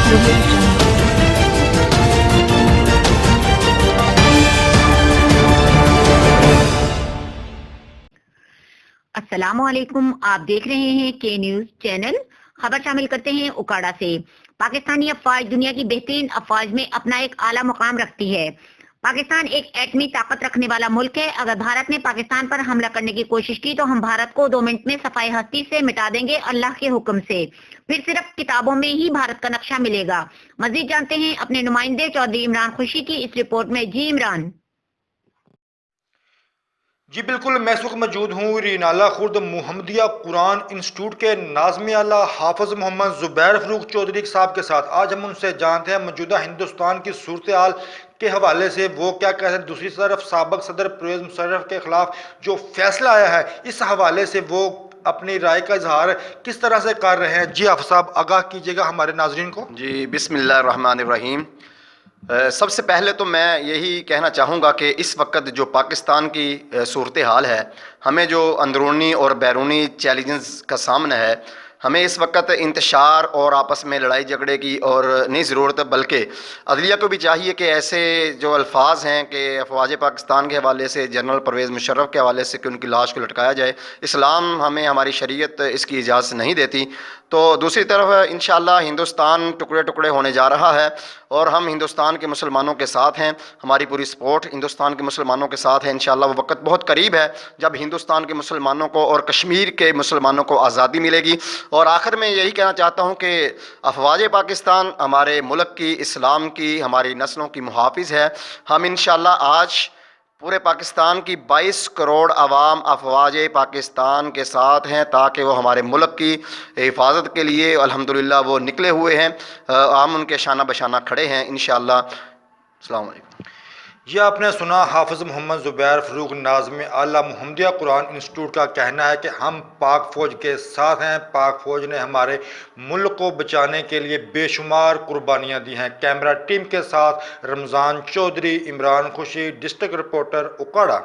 audio jungle. السلام علیکم، آپ دیکھ رہے ہیں کے نیوز چینل۔ خبر شامل کرتے ہیں اکاڑا سے۔ پاکستانی افواج دنیا کی بہترین افواج میں اپنا ایک اعلیٰ مقام رکھتی ہے۔ پاکستان ایک ایٹمی طاقت رکھنے والا ملک ہے۔ اگر بھارت نے پاکستان پر حملہ کرنے کی کوشش کی تو ہم بھارت کو 2 منٹ میں صفائی ہستی سے مٹا دیں گے، اللہ کے حکم سے۔ پھر صرف کتابوں میں ہی بھارت کا نقشہ ملے گا۔ مزید جانتے ہیں اپنے نمائندے چودھری عمران خوشی کی اس رپورٹ میں۔ جی عمران۔ جی بالکل، میں اس وقت موجود ہوں رینالہ خورد محمدیہ قرآن انسٹیٹیوٹ کے ناظم اعلیٰ حافظ محمد زبیر فروخ چودھری صاحب کے ساتھ۔ آج ہم ان سے جانتے ہیں موجودہ ہندوستان کی صورتحال کے حوالے سے وہ کیا کہتے ہیں۔ دوسری طرف سابق صدر پرویز مشرف کے خلاف جو فیصلہ آیا ہے اس حوالے سے وہ اپنی رائے کا اظہار کس طرح سے کر رہے ہیں۔ جی حافظ صاحب آگاہ کیجیے گا ہمارے ناظرین کو۔ جی بسم اللہ الرحمن الرحیم۔ سب سے پہلے تو میں یہی کہنا چاہوں گا کہ اس وقت جو پاکستان کی صورتحال ہے، ہمیں جو اندرونی اور بیرونی چیلنجز کا سامنا ہے، ہمیں اس وقت انتشار اور آپس میں لڑائی جھگڑے کی اور نہیں ضرورت ہے، بلکہ عدلیہ کو بھی چاہیے کہ ایسے جو الفاظ ہیں کہ افواج پاکستان کے حوالے سے، جنرل پرویز مشرف کے حوالے سے کہ ان کی لاش کو لٹکایا جائے، اسلام ہمیں، ہماری شریعت اس کی اجازت نہیں دیتی۔ تو دوسری طرف انشاءاللہ ہندوستان ٹکڑے ٹکڑے ہونے جا رہا ہے اور ہم ہندوستان کے مسلمانوں کے ساتھ ہیں، ہماری پوری سپورٹ ہندوستان کے مسلمانوں کے ساتھ ہے۔ انشاءاللہ وہ وقت بہت قریب ہے جب ہندوستان کے مسلمانوں کو اور کشمیر کے مسلمانوں کو آزادی ملے گی۔ اور آخر میں یہی کہنا چاہتا ہوں کہ افواج پاکستان ہمارے ملک کی، اسلام کی، ہماری نسلوں کی محافظ ہے۔ ہم انشاءاللہ آج پورے پاکستان کی 22 کروڑ عوام افواج پاکستان کے ساتھ ہیں تاکہ وہ ہمارے ملک کی حفاظت کے لیے الحمدللہ وہ نکلے ہوئے ہیں۔ ہم ان کے شانہ بشانہ کھڑے ہیں انشاءاللہ۔ السلام علیکم۔ یہ آپ نے سنا حافظ محمد زبیر فروخ ناظم اعلیٰ محمدیہ قرآن انسٹیٹیوٹ کا کہنا ہے کہ ہم پاک فوج کے ساتھ ہیں۔ پاک فوج نے ہمارے ملک کو بچانے کے لیے بے شمار قربانیاں دی ہیں۔ کیمرہ ٹیم کے ساتھ رمضان چودھری، عمران خوشی، ڈسٹرکٹ رپورٹر اکاڑا۔